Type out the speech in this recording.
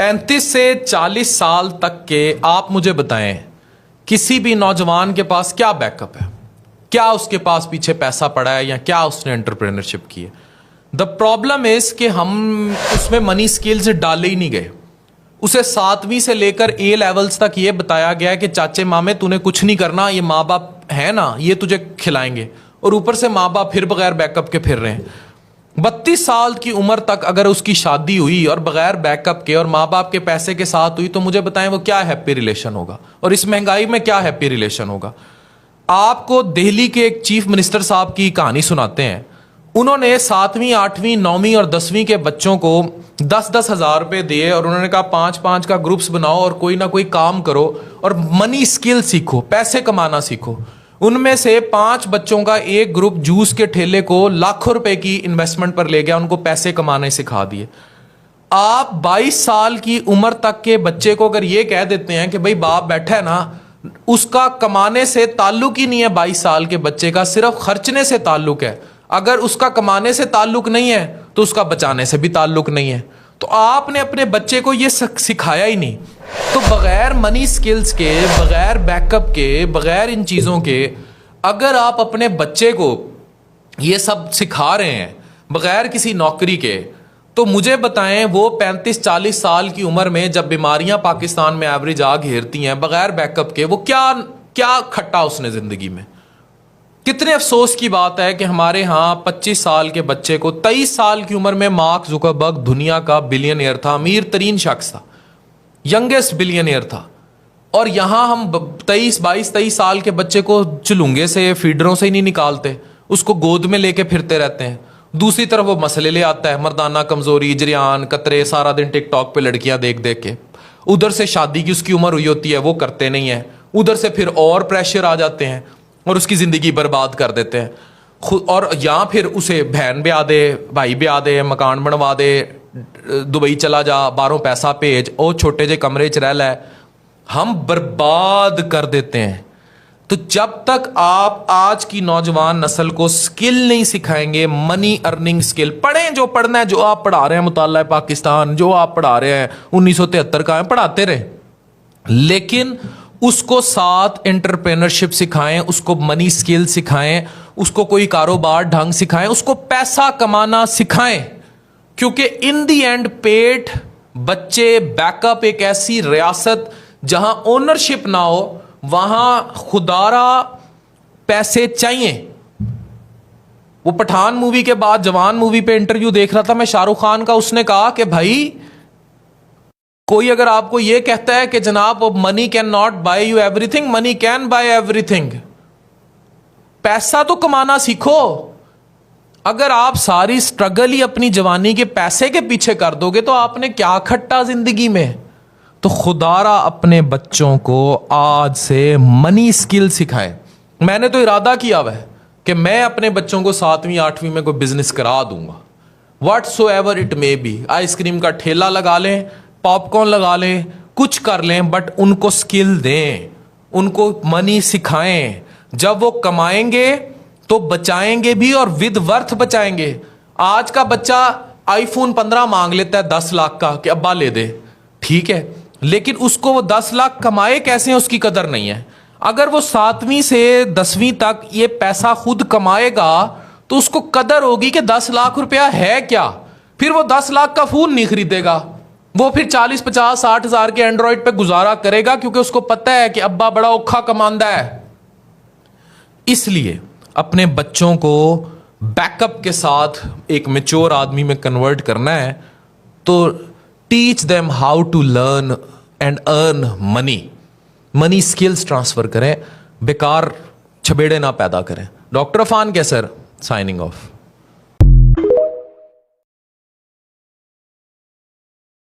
35 से 40 साल तक के आप मुझे बताएं, किसी भी नौजवान के पास क्या बैकअप है? क्या उसके पास पीछे पैसा पड़ा है या क्या उसने एंटरप्रेन्योरशिप की है? द प्रॉब्लम इज कि हम उसमें मनी स्किल्स डाले ही नहीं गए। उसे 7वीं से लेकर ए लेवल्स तक ये बताया गया कि चाचे मामे तूने कुछ नहीं करना, ये माँ बाप है ना, ये तुझे खिलाएंगे, और ऊपर से माँ बाप फिर बगैर बैकअप के फिर रहे हैं। 32 साल की उम्र तक अगर उसकी शादी हुई और बगैर बैकअप के और माँ बाप के पैसे के साथ हुई, तो मुझे बताएं वो क्या हैप्पी रिलेशन होगा, और इस महंगाई में क्या हैप्पी रिलेशन होगा? आपको दिल्ली के एक चीफ मिनिस्टर साहब की कहानी सुनाते हैं। उन्होंने 7वीं 8वीं 9वीं और 10वीं के बच्चों को 10-10 हज़ार रुपए दिए और उन्होंने कहा 5-5 का ग्रुप्स बनाओ और कोई ना कोई काम करो और मनी स्किल सीखो, पैसे कमाना सीखो। उनमें से 5 बच्चों का एक ग्रुप जूस के ठेले को लाखों रुपए की इन्वेस्टमेंट पर ले गया, उनको पैसे कमाने सिखा दिए। आप 22 साल की उम्र तक के बच्चे को अगर ये कह देते हैं कि भाई बाप बैठा है ना, उसका कमाने से ताल्लुक ही नहीं है, 22 साल के बच्चे का सिर्फ खर्चने से ताल्लुक है। अगर उसका कमाने से ताल्लुक नहीं है तो उसका बचाने से भी ताल्लुक नहीं है। तो आपने अपने बच्चे को ये सिखाया ही नहीं। तो बगैर मनी स्किल्स के, बगैर बैकअप के, बगैर इन चीज़ों के अगर आप अपने बच्चे को ये सब सिखा रहे हैं बगैर किसी नौकरी के, तो मुझे बताएं वो 35-40 साल की उम्र में जब बीमारियां पाकिस्तान में एवरेज आ घेरती हैं बगैर बैकअप के, वो क्या क्या खट्टा उसने जिंदगी में। कितने अफसोस की बात है कि हमारे यहाँ 25 साल के बच्चे को 23 साल की उम्र में मार्क जुकरबर्ग दुनिया का बिलियनियर था, अमीर तरीन शख्स था, यंगेस्ट बिलियनियर था, और यहाँ हम 22-23 साल के बच्चे को चुलूंगे से, फीडरों से ही नहीं निकालते, उसको गोद में लेके फिरते रहते हैं। दूसरी तरफ वो मसले ले आता है, मर्दाना कमजोरी, जरियान, कतरे, सारा दिन टिकटॉक पे लड़कियां देख देख के। उधर से शादी की उसकी उम्र हुई होती है, वो करते नहीं है। उधर से फिर और प्रेशर आ जाते हैं और उसकी जिंदगी बर्बाद कर देते हैं खुद। और या फिर उसे बहन ब्याह दे, भाई ब्याह दे, मकान बनवा दे, दुबई चला जा, बाहरों पैसा भेज, ओ छोटे जे कमरे च रह लै, हम बर्बाद कर देते हैं। तो जब तक आप आज की नौजवान नस्ल को स्किल नहीं सिखाएंगे, मनी अर्निंग स्किल, पढ़ें जो पढ़ना है, जो आप पढ़ा रहे हैं मुताला पाकिस्तान, जो आप पढ़ा रहे हैं 1973 का है, पढ़ाते रहे, लेकिन उसको साथ एंटरप्रेन्योरशिप सिखाएं, उसको मनी स्किल सिखाएं, उसको कोई कारोबार ढंग सिखाएं, उसको पैसा कमाना सिखाएं। क्योंकि इन दी एंड पेट, बच्चे, बैकअप, एक ऐसी रियासत जहां ओनरशिप ना हो, वहां खुदारा पैसे चाहिए। वो पठान मूवी के बाद जवान मूवी पे इंटरव्यू देख रहा था मैं शाहरुख खान का, उसने कहा कि भाई कोई अगर आपको यह कहता है कि जनाब money can not buy you everything, money can buy everything. पैसा तो कमाना सीखो। अगर आप सारी स्ट्रगल ही अपनी जवानी के पैसे के पीछे कर दोगे तो आपने क्या खट्टा जिंदगी में। तो खुदारा अपने बच्चों को आज से मनी स्किल सिखाएं। मैंने तो इरादा किया हुआ है कि मैं अपने बच्चों को 7वीं 8वीं में कोई बिजनेस करा दूंगा, whatsoever it may be. Ice cream का ठेला लगा लें, पॉपकॉर्न लगा लें, कुछ कर लें, बट उनको स्किल दें, उनको मनी सिखाएं। जब वो कमाएंगे तो बचाएंगे भी, और विद वर्थ बचाएंगे। आज का बच्चा आईफोन 15 मांग लेता है 10 लाख का कि अब्बा ले दे, ठीक है, लेकिन उसको वो 10 लाख कमाए कैसे, उसकी कदर नहीं है। अगर वो 7वीं से 10वीं तक ये पैसा खुद कमाएगा तो उसको कदर होगी कि 10 लाख रुपया है क्या। फिर वो 10 लाख का फोन नहीं खरीदेगा, वो फिर 40-50-60 हज़ार के एंड्रॉइड पे गुजारा करेगा, क्योंकि उसको पता है कि अब्बा बड़ा औखा कमांदा है। इसलिए अपने बच्चों को बैकअप के साथ एक मैच्योर आदमी में कन्वर्ट करना है, तो teach them how to learn and earn money. Money skills transfer करें, बेकार छबेड़े ना पैदा करें। Doctor Afan Qaiser, signing of.